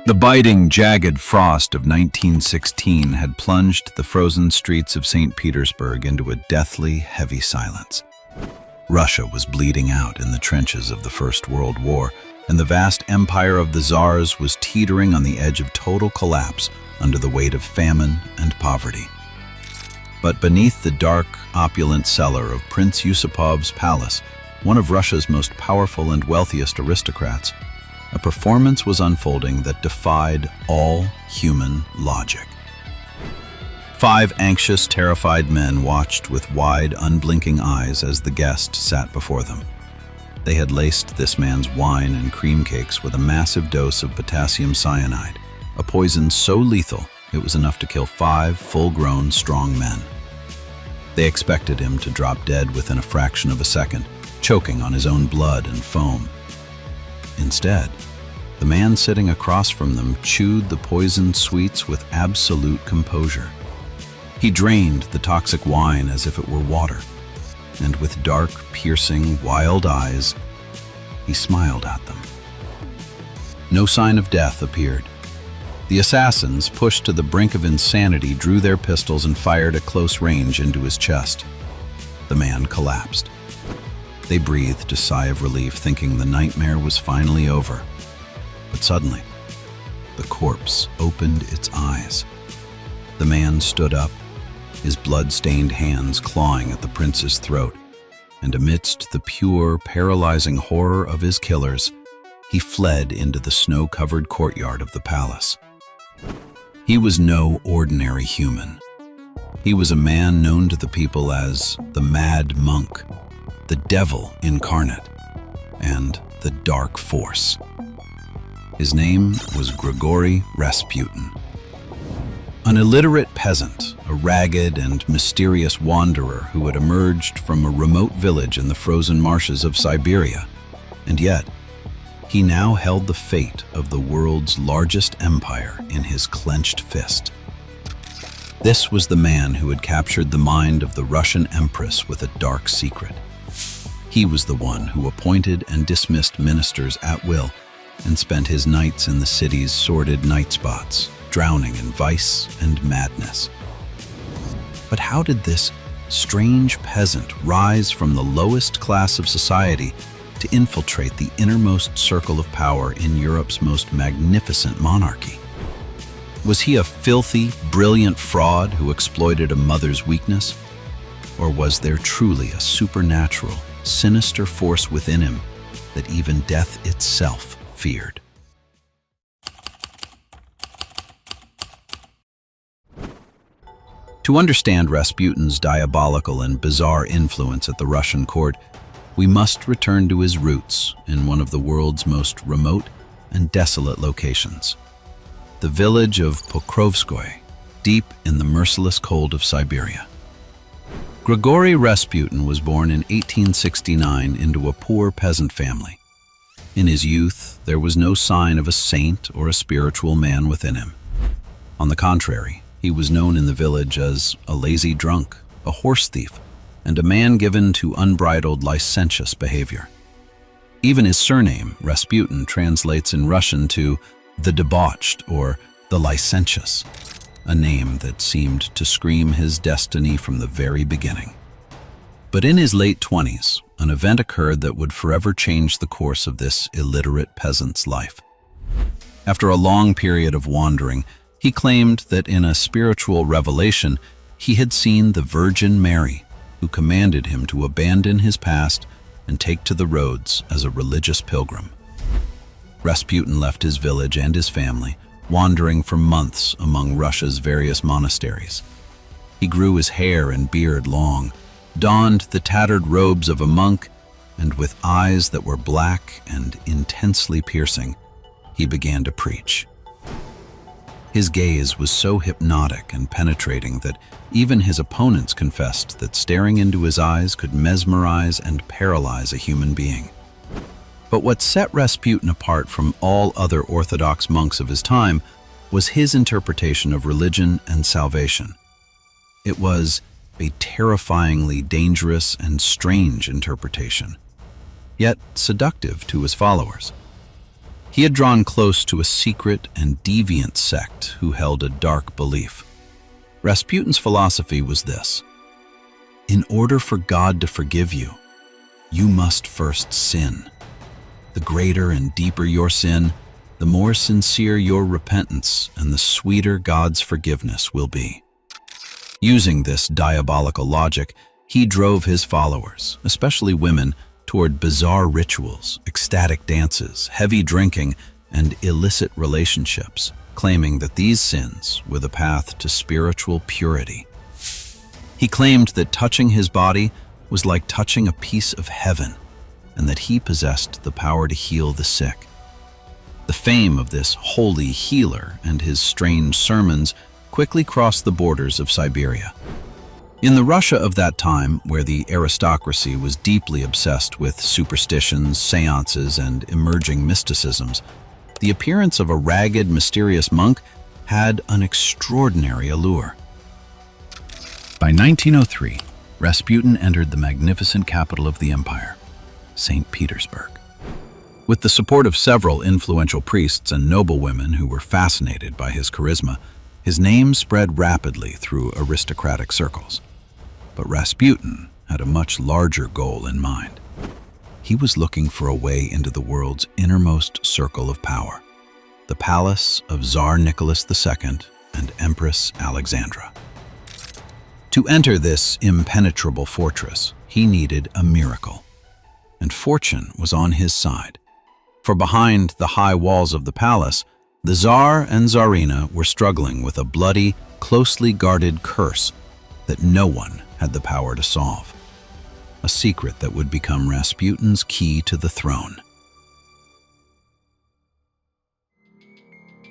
The biting, jagged frost of 1916 had plunged the frozen streets of St. Petersburg into a deathly, heavy silence. Russia was bleeding out in the trenches of the First World War, and the vast empire of the Tsars was teetering on the edge of total collapse under the weight of famine and poverty. But beneath the dark, opulent cellar of Prince Yusupov's palace, one of Russia's most powerful and wealthiest aristocrats, a performance was unfolding that defied all human logic. 5 anxious, terrified men watched with wide, unblinking eyes as the guest sat before them. They had laced this man's wine and cream cakes with a massive dose of potassium cyanide, a poison so lethal it was enough to kill 5 full-grown, strong men. They expected him to drop dead within a fraction of a second, choking on his own blood and foam. Instead, the man sitting across from them chewed the poisoned sweets with absolute composure. He drained the toxic wine as if it were water, and with dark, piercing, wild eyes, he smiled at them. No sign of death appeared. The assassins, pushed to the brink of insanity, drew their pistols and fired at close range into his chest. The man collapsed. They breathed a sigh of relief, thinking the nightmare was finally over. But suddenly, the corpse opened its eyes. The man stood up, his blood-stained hands clawing at the prince's throat, and amidst the pure, paralyzing horror of his killers, he fled into the snow-covered courtyard of the palace. He was no ordinary human. He was a man known to the people as the Mad Monk, the devil incarnate, and the Dark Force. His name was Grigori Rasputin. An illiterate peasant, a ragged and mysterious wanderer who had emerged from a remote village in the frozen marshes of Siberia, and yet he now held the fate of the world's largest empire in his clenched fist. This was the man who had captured the mind of the Russian Empress with a dark secret. He was the one who appointed and dismissed ministers at will and spent his nights in the city's sordid night spots, drowning in vice and madness. But how did this strange peasant rise from the lowest class of society to infiltrate the innermost circle of power in Europe's most magnificent monarchy? Was he a filthy, brilliant fraud who exploited a mother's weakness? Or was there truly a supernatural, sinister force within him that even death itself feared? To understand Rasputin's diabolical and bizarre influence at the Russian court, we must return to his roots in one of the world's most remote and desolate locations, the village of Pokrovskoye, deep in the merciless cold of Siberia. Grigori Rasputin was born in 1869 into a poor peasant family. In his youth, there was no sign of a saint or a spiritual man within him. On the contrary, he was known in the village as a lazy drunk, a horse thief, and a man given to unbridled licentious behavior. Even his surname, Rasputin, translates in Russian to the debauched or the licentious, a name that seemed to scream his destiny from the very beginning. But in his late 20s, an event occurred that would forever change the course of this illiterate peasant's life. After a long period of wandering, he claimed that in a spiritual revelation, he had seen the Virgin Mary, who commanded him to abandon his past and take to the roads as a religious pilgrim. Rasputin left his village and his family, wandering for months among Russia's various monasteries. He grew his hair and beard long, donned the tattered robes of a monk, and with eyes that were black and intensely piercing, he began to preach. His gaze was so hypnotic and penetrating that even his opponents confessed that staring into his eyes could mesmerize and paralyze a human being. But what set Rasputin apart from all other Orthodox monks of his time was his interpretation of religion and salvation. It was a terrifyingly dangerous and strange interpretation, yet seductive to his followers. He had drawn close to a secret and deviant sect who held a dark belief. Rasputin's philosophy was this: in order for God to forgive you, you must first sin. The greater and deeper your sin, the more sincere your repentance and the sweeter God's forgiveness will be. Using this diabolical logic, he drove his followers, especially women, toward bizarre rituals, ecstatic dances, heavy drinking, and illicit relationships, claiming that these sins were the path to spiritual purity. He claimed that touching his body was like touching a piece of heaven, and that he possessed the power to heal the sick. The fame of this holy healer and his strange sermons quickly crossed the borders of Siberia. In the Russia of that time, where the aristocracy was deeply obsessed with superstitions, seances, and emerging mysticisms, the appearance of a ragged, mysterious monk had an extraordinary allure. By 1903, Rasputin entered the magnificent capital of the empire, St. Petersburg. With the support of several influential priests and noblewomen who were fascinated by his charisma, his name spread rapidly through aristocratic circles. But Rasputin had a much larger goal in mind. He was looking for a way into the world's innermost circle of power, the palace of Tsar Nicholas II and Empress Alexandra. To enter this impenetrable fortress, he needed a miracle, and fortune was on his side. For behind the high walls of the palace, the Tsar and Tsarina were struggling with a bloody, closely guarded curse that no one had the power to solve. A secret that would become Rasputin's key to the throne.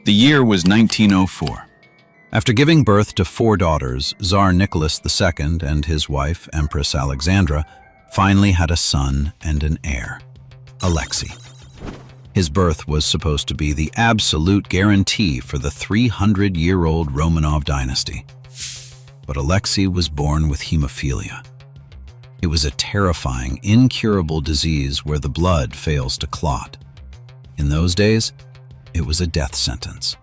The year was 1904. After giving birth to 4 daughters, Tsar Nicholas II and his wife, Empress Alexandra, finally had a son and an heir, Alexei. His birth was supposed to be the absolute guarantee for the 300-year-old Romanov dynasty. But Alexei was born with hemophilia. It was a terrifying, incurable disease where the blood fails to clot. In those days, it was a death sentence.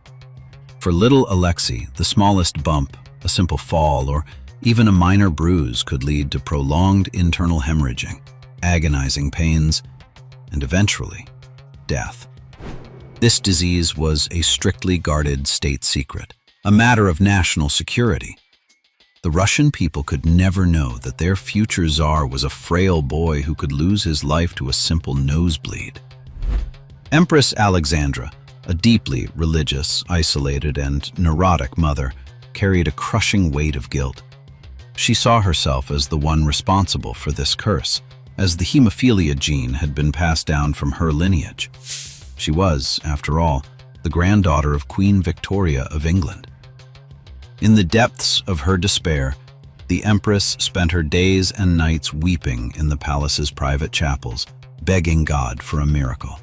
For little Alexei, the smallest bump, a simple fall, or even a minor bruise could lead to prolonged internal hemorrhaging, agonizing pains, and eventually, death. This disease was a strictly guarded state secret, a matter of national security. The Russian people could never know that their future Tsar was a frail boy who could lose his life to a simple nosebleed. Empress Alexandra, a deeply religious, isolated, and neurotic mother, carried a crushing weight of guilt. She saw herself as the one responsible for this curse, as the hemophilia gene had been passed down from her lineage. She was, after all, the granddaughter of Queen Victoria of England. In the depths of her despair, the Empress spent her days and nights weeping in the palace's private chapels, begging God for a miracle.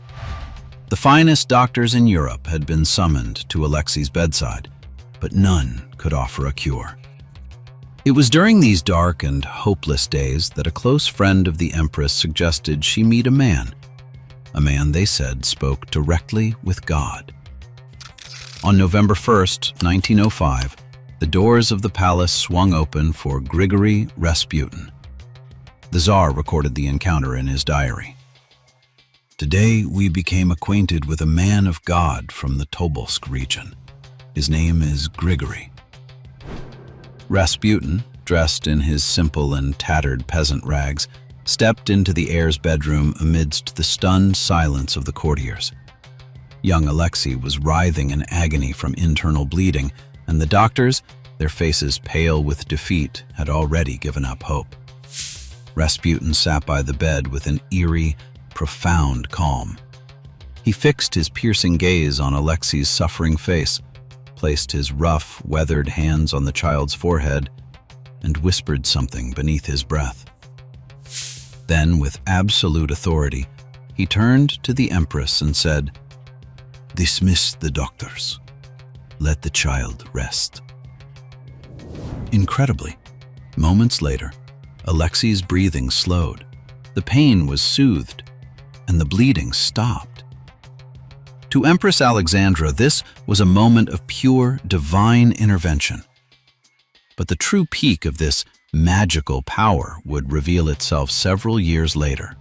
The finest doctors in Europe had been summoned to Alexei's bedside, but none could offer a cure. It was during these dark and hopeless days that a close friend of the Empress suggested she meet a man, they said, spoke directly with God. On November 1st, 1905, the doors of the palace swung open for Grigori Rasputin. The Tsar recorded the encounter in his diary. Today we became acquainted with a man of God from the Tobolsk region. His name is Grigori. Rasputin, dressed in his simple and tattered peasant rags, stepped into the heir's bedroom amidst the stunned silence of the courtiers. Young Alexei was writhing in agony from internal bleeding, and the doctors, their faces pale with defeat, had already given up hope. Rasputin sat by the bed with an eerie, profound calm. He fixed his piercing gaze on Alexei's suffering face, placed his rough, weathered hands on the child's forehead, and whispered something beneath his breath. Then, with absolute authority, he turned to the Empress and said, "Dismiss the doctors. Let the child rest." Incredibly, moments later, Alexei's breathing slowed, the pain was soothed, and the bleeding stopped. To Empress Alexandra, this was a moment of pure divine intervention. But the true peak of this magical power would reveal itself several years later.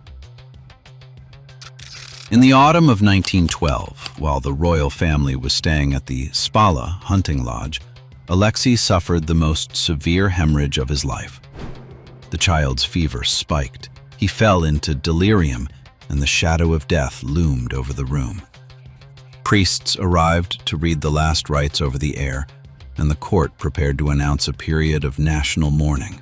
In the autumn of 1912, while the royal family was staying at the Spala hunting lodge, Alexei suffered the most severe hemorrhage of his life. The child's fever spiked. He fell into delirium, and the shadow of death loomed over the room. Priests arrived to read the last rites over the air, and the court prepared to announce a period of national mourning.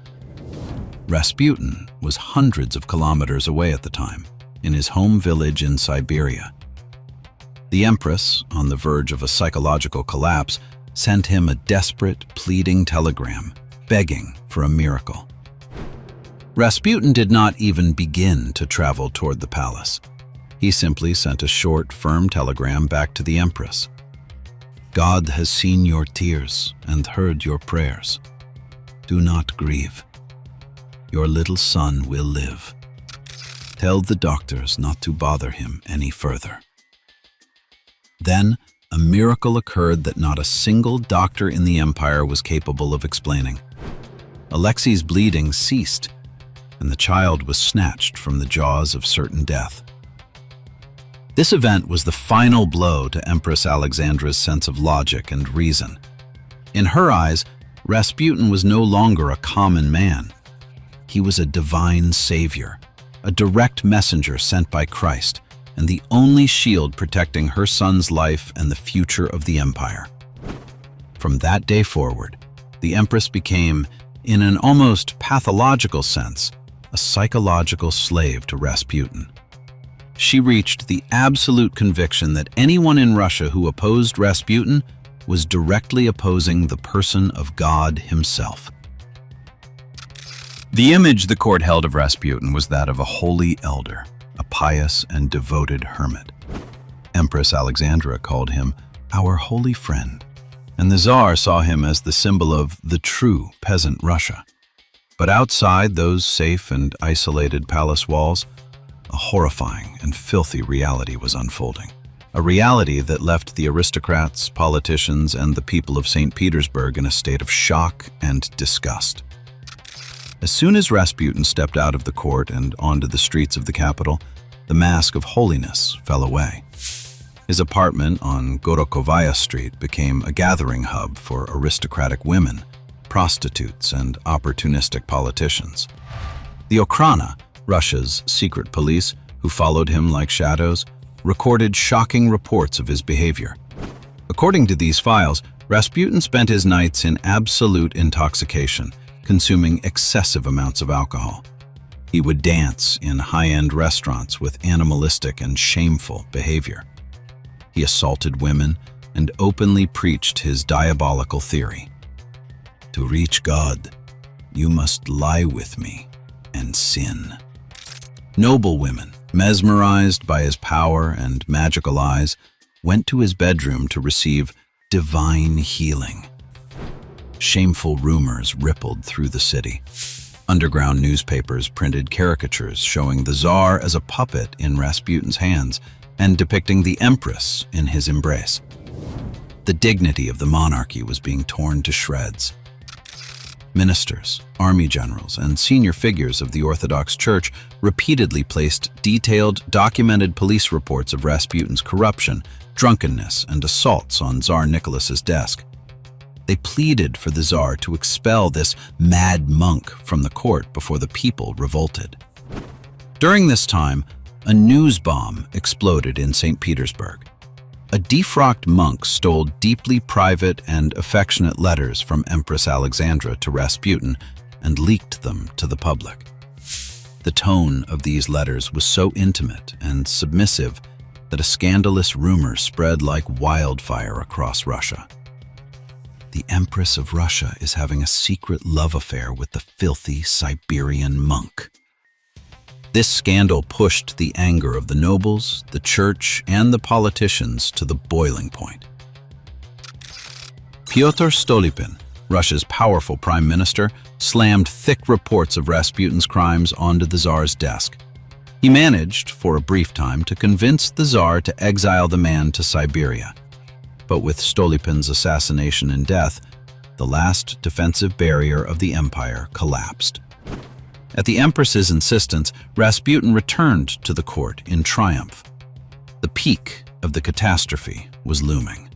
Rasputin was hundreds of kilometers away at the time, in his home village in Siberia. The Empress, on the verge of a psychological collapse, sent him a desperate, pleading telegram, begging for a miracle. Rasputin did not even begin to travel toward the palace. He simply sent a short, firm telegram back to the Empress. God has seen your tears and heard your prayers. Do not grieve. Your little son will live. Tell the doctors not to bother him any further. Then, a miracle occurred that not a single doctor in the empire was capable of explaining. Alexei's bleeding ceased, and the child was snatched from the jaws of certain death. This event was the final blow to Empress Alexandra's sense of logic and reason. In her eyes, Rasputin was no longer a common man. He was a divine savior, a direct messenger sent by Christ, and the only shield protecting her son's life and the future of the empire. From that day forward, the Empress became, in an almost pathological sense, a psychological slave to Rasputin. She reached the absolute conviction that anyone in Russia who opposed Rasputin was directly opposing the person of God himself. The image the court held of Rasputin was that of a holy elder, a pious and devoted hermit. Empress Alexandra called him our holy friend, and the Tsar saw him as the symbol of the true peasant Russia. But outside those safe and isolated palace walls, a horrifying and filthy reality was unfolding. A reality that left the aristocrats, politicians, and the people of St. Petersburg in a state of shock and disgust. As soon as Rasputin stepped out of the court and onto the streets of the capital, the mask of holiness fell away. His apartment on Gorokovaya Street became a gathering hub for aristocratic women, prostitutes, and opportunistic politicians. The Okhrana, Russia's secret police, who followed him like shadows, recorded shocking reports of his behavior. According to these files, Rasputin spent his nights in absolute intoxication, consuming excessive amounts of alcohol. He would dance in high-end restaurants with animalistic and shameful behavior. He assaulted women and openly preached his diabolical theory. To reach God, you must lie with me and sin. Noble women, mesmerized by his power and magical eyes, went to his bedroom to receive divine healing. Shameful rumors rippled through the city. Underground newspapers printed caricatures showing the Tsar as a puppet in Rasputin's hands and depicting the Empress in his embrace. The dignity of the monarchy was being torn to shreds. Ministers, army generals, and senior figures of the Orthodox Church repeatedly placed detailed, documented police reports of Rasputin's corruption, drunkenness, and assaults on Tsar Nicholas's desk. They pleaded for the Tsar to expel this mad monk from the court before the people revolted. During this time, a news bomb exploded in St. Petersburg. A defrocked monk stole deeply private and affectionate letters from Empress Alexandra to Rasputin and leaked them to the public. The tone of these letters was so intimate and submissive that a scandalous rumor spread like wildfire across Russia. The Empress of Russia is having a secret love affair with the filthy Siberian monk. This scandal pushed the anger of the nobles, the church, and the politicians to the boiling point. Pyotr Stolypin, Russia's powerful prime minister, slammed thick reports of Rasputin's crimes onto the Tsar's desk. He managed, for a brief time, to convince the Tsar to exile the man to Siberia. But with Stolypin's assassination and death, the last defensive barrier of the empire collapsed. At the Empress's insistence, Rasputin returned to the court in triumph. The peak of the catastrophe was looming.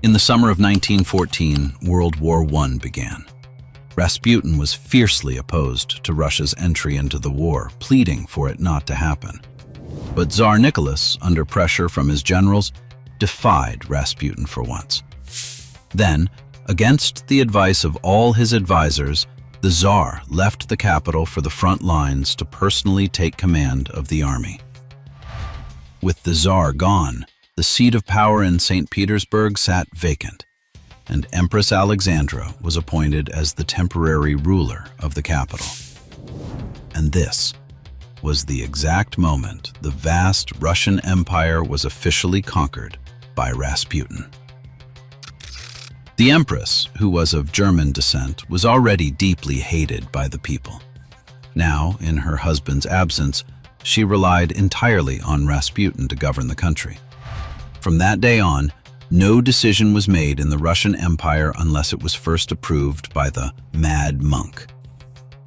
In the summer of 1914, World War I began. Rasputin was fiercely opposed to Russia's entry into the war, pleading for it not to happen. But Tsar Nicholas, under pressure from his generals, defied Rasputin for once. Then, against the advice of all his advisors, the Tsar left the capital for the front lines to personally take command of the army. With the Tsar gone, the seat of power in St. Petersburg sat vacant, and Empress Alexandra was appointed as the temporary ruler of the capital. And this was the exact moment the vast Russian Empire was officially conquered by Rasputin. The Empress, who was of German descent, was already deeply hated by the people. Now, in her husband's absence, she relied entirely on Rasputin to govern the country. From that day on, no decision was made in the Russian Empire unless it was first approved by the Mad Monk.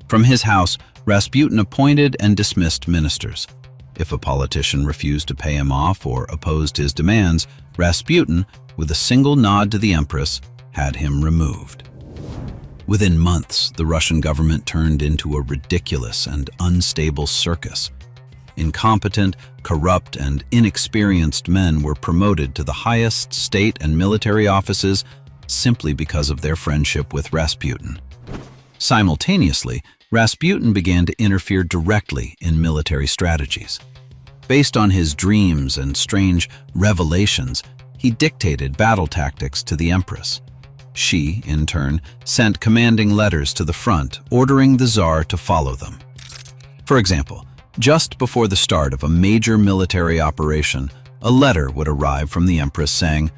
From his house, Rasputin appointed and dismissed ministers. If a politician refused to pay him off or opposed his demands, Rasputin, with a single nod to the Empress, had him removed. Within months, the Russian government turned into a ridiculous and unstable circus. Incompetent, corrupt, and inexperienced men were promoted to the highest state and military offices simply because of their friendship with Rasputin. Simultaneously, Rasputin began to interfere directly in military strategies. Based on his dreams and strange revelations, he dictated battle tactics to the Empress. She, in turn, sent commanding letters to the front, ordering the Tsar to follow them. For example, just before the start of a major military operation, a letter would arrive from the Empress saying,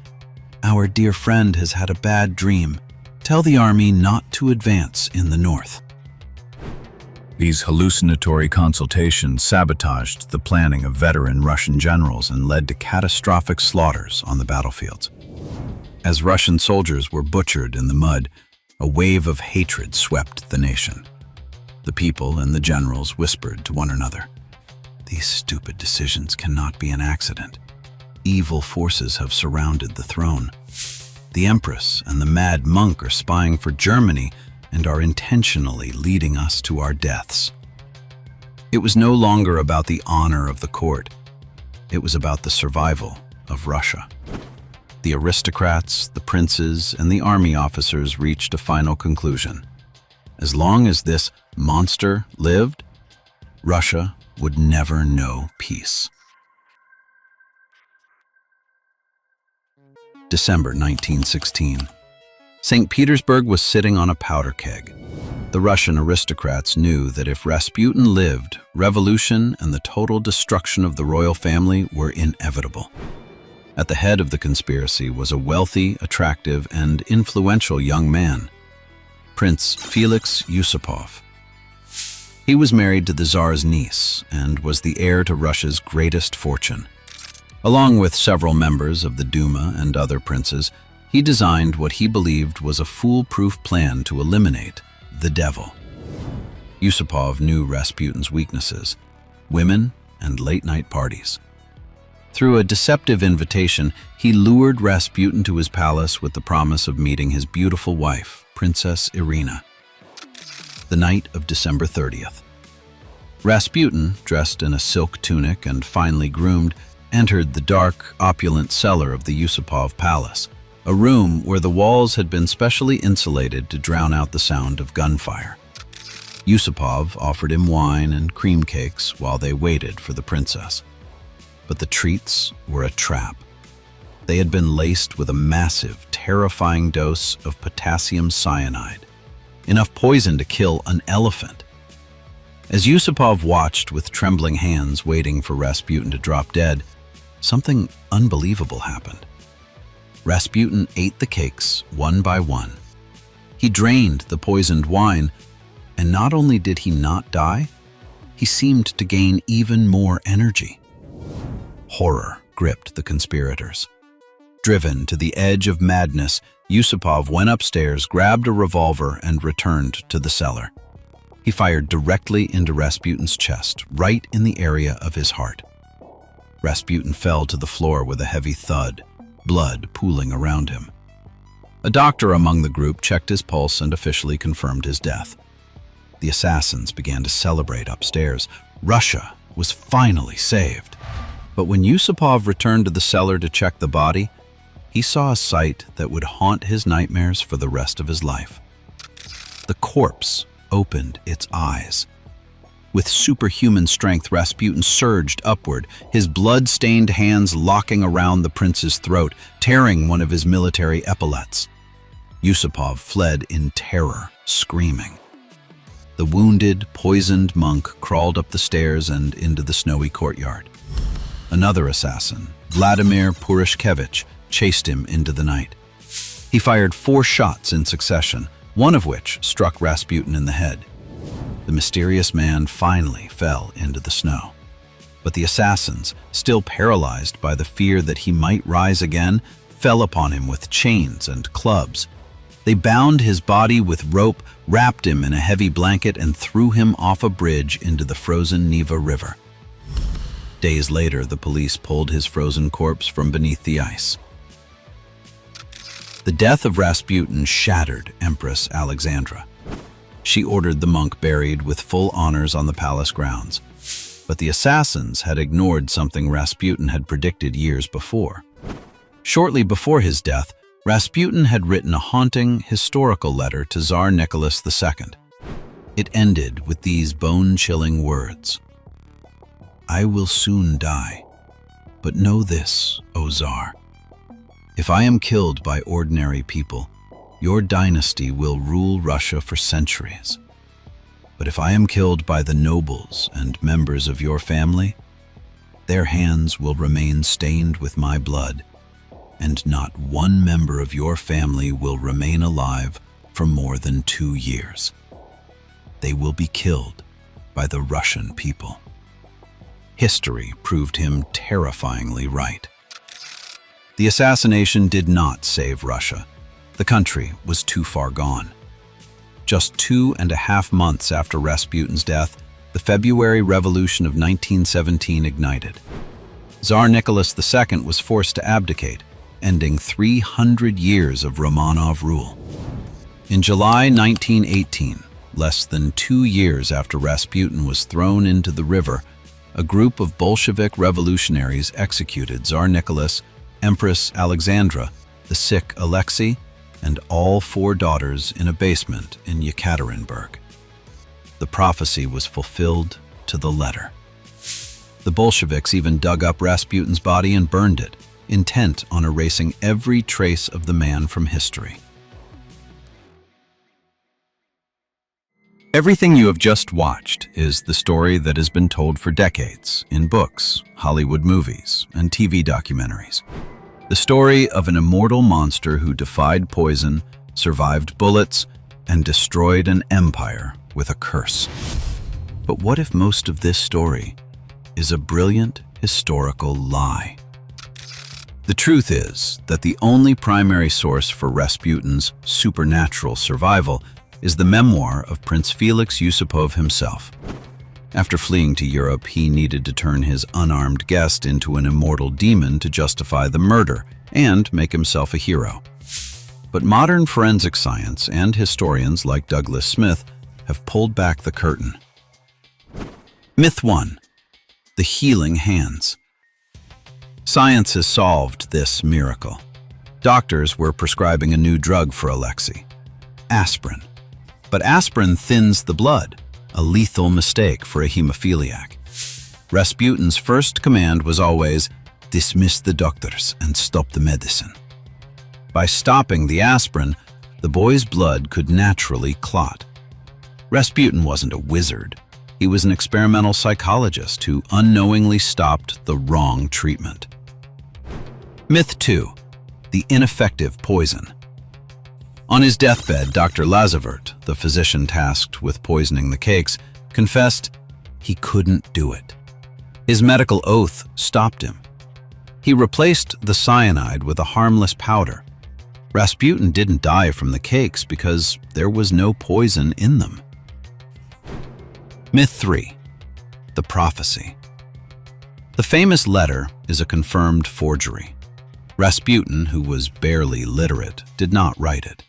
"Our dear friend has had a bad dream. Tell the army not to advance in the north." These hallucinatory consultations sabotaged the planning of veteran Russian generals and led to catastrophic slaughters on the battlefields. As Russian soldiers were butchered in the mud, a wave of hatred swept the nation. The people and the generals whispered to one another, "These stupid decisions cannot be an accident. Evil forces have surrounded the throne. The Empress and the Mad Monk are spying for Germany and are intentionally leading us to our deaths." It was no longer about the honor of the court. It was about the survival of Russia. The aristocrats, the princes, and the army officers reached a final conclusion. As long as this monster lived, Russia would never know peace. December 1916. St. Petersburg was sitting on a powder keg. The Russian aristocrats knew that if Rasputin lived, revolution and the total destruction of the royal family were inevitable. At the head of the conspiracy was a wealthy, attractive, and influential young man, Prince Felix Yusupov. He was married to the Tsar's niece and was the heir to Russia's greatest fortune. Along with several members of the Duma and other princes, he designed what he believed was a foolproof plan to eliminate the devil. Yusupov knew Rasputin's weaknesses: women and late-night parties. Through a deceptive invitation, he lured Rasputin to his palace with the promise of meeting his beautiful wife, Princess Irina. The night of December 30th. Rasputin, dressed in a silk tunic and finely groomed, entered the dark, opulent cellar of the Yusupov palace, a room where the walls had been specially insulated to drown out the sound of gunfire. Yusupov offered him wine and cream cakes while they waited for the princess. But the treats were a trap. They had been laced with a massive, terrifying dose of potassium cyanide, enough poison to kill an elephant. As Yusupov watched with trembling hands, waiting for Rasputin to drop dead, something unbelievable happened. Rasputin ate the cakes one by one. He drained the poisoned wine, and not only did he not die, he seemed to gain even more energy. Horror gripped the conspirators. Driven to the edge of madness, Yusupov went upstairs, grabbed a revolver, and returned to the cellar. He fired directly into Rasputin's chest, right in the area of his heart. Rasputin fell to the floor with a heavy thud, blood pooling around him. A doctor among the group checked his pulse and officially confirmed his death. The assassins began to celebrate upstairs. Russia was finally saved. But when Yusupov returned to the cellar to check the body, he saw a sight that would haunt his nightmares for the rest of his life. The corpse opened its eyes. With superhuman strength, Rasputin surged upward, his blood-stained hands locking around the prince's throat, tearing one of his military epaulets. Yusupov fled in terror, screaming. The wounded, poisoned monk crawled up the stairs and into the snowy courtyard. Another assassin, Vladimir Purishkevich, chased him into the night. He fired 4 shots in succession, one of which struck Rasputin in the head. The mysterious man finally fell into the snow. But the assassins, still paralyzed by the fear that he might rise again, fell upon him with chains and clubs. They bound his body with rope, wrapped him in a heavy blanket, and threw him off a bridge into the frozen Neva River. Days later, the police pulled his frozen corpse from beneath the ice. The death of Rasputin shattered Empress Alexandra. She ordered the monk buried with full honors on the palace grounds. But the assassins had ignored something Rasputin had predicted years before. Shortly before his death, Rasputin had written a haunting, historical letter to Tsar Nicholas II. It ended with these bone-chilling words: "I will soon die, but know this, O Tsar. If I am killed by ordinary people, your dynasty will rule Russia for centuries. But if I am killed by the nobles and members of your family, their hands will remain stained with my blood, and not one member of your family will remain alive for more than 2 years. They will be killed by the Russian people." History proved him terrifyingly right. The assassination did not save Russia. The country was too far gone. Just 2.5 months after Rasputin's death, the February Revolution of 1917 ignited. Tsar Nicholas II was forced to abdicate, ending 300 years of Romanov rule. In July 1918, less than 2 years after Rasputin was thrown into the river, a group of Bolshevik revolutionaries executed Tsar Nicholas, Empress Alexandra, the sick Alexei, and all 4 daughters in a basement in Yekaterinburg. The prophecy was fulfilled to the letter. The Bolsheviks even dug up Rasputin's body and burned it, intent on erasing every trace of the man from history. Everything you have just watched is the story that has been told for decades in books, Hollywood movies, and TV documentaries. The story of an immortal monster who defied poison, survived bullets, and destroyed an empire with a curse. But what if most of this story is a brilliant historical lie? The truth is that the only primary source for Rasputin's supernatural survival is the memoir of Prince Felix Yusupov himself. After fleeing to Europe, he needed to turn his unarmed guest into an immortal demon to justify the murder and make himself a hero. But modern forensic science and historians like Douglas Smith have pulled back the curtain. Myth 1. The healing hands. Science has solved this miracle. Doctors were prescribing a new drug for Alexei, aspirin. But aspirin thins the blood, a lethal mistake for a hemophiliac. Rasputin's first command was always, dismiss the doctors and stop the medicine. By stopping the aspirin, the boy's blood could naturally clot. Rasputin wasn't a wizard. He was an experimental psychologist who unknowingly stopped the wrong treatment. Myth 2. The ineffective poison. On his deathbed, Dr. Lazavert, the physician tasked with poisoning the cakes, confessed, he couldn't do it. His medical oath stopped him. He replaced the cyanide with a harmless powder. Rasputin didn't die from the cakes because there was no poison in them. Myth 3. The prophecy. The famous letter is a confirmed forgery. Rasputin, who was barely literate, did not write it.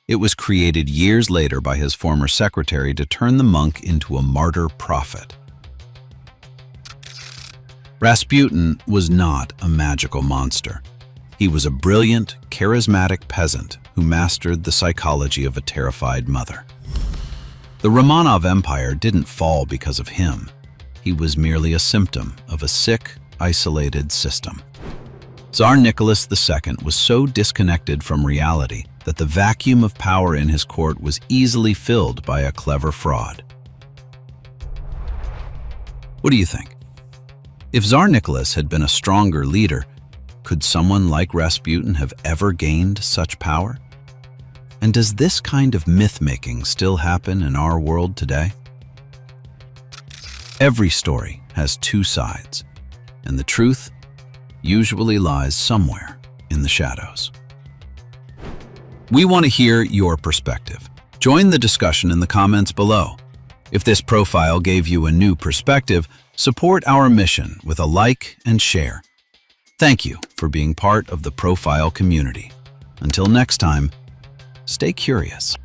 It was created years later by his former secretary to turn the monk into a martyr prophet. Rasputin was not a magical monster. He was a brilliant, charismatic peasant who mastered the psychology of a terrified mother. The Romanov Empire didn't fall because of him. He was merely a symptom of a sick, isolated system. Tsar Nicholas II was so disconnected from reality that the vacuum of power in his court was easily filled by a clever fraud. What do you think? If Tsar Nicholas had been a stronger leader, could someone like Rasputin have ever gained such power? And does this kind of myth-making still happen in our world today? Every story has two sides, and the truth usually lies somewhere in the shadows. We want to hear your perspective. Join the discussion in the comments below. If this profile gave you a new perspective, support our mission with a like and share. Thank you for being part of the Profile community. Until next time, stay curious.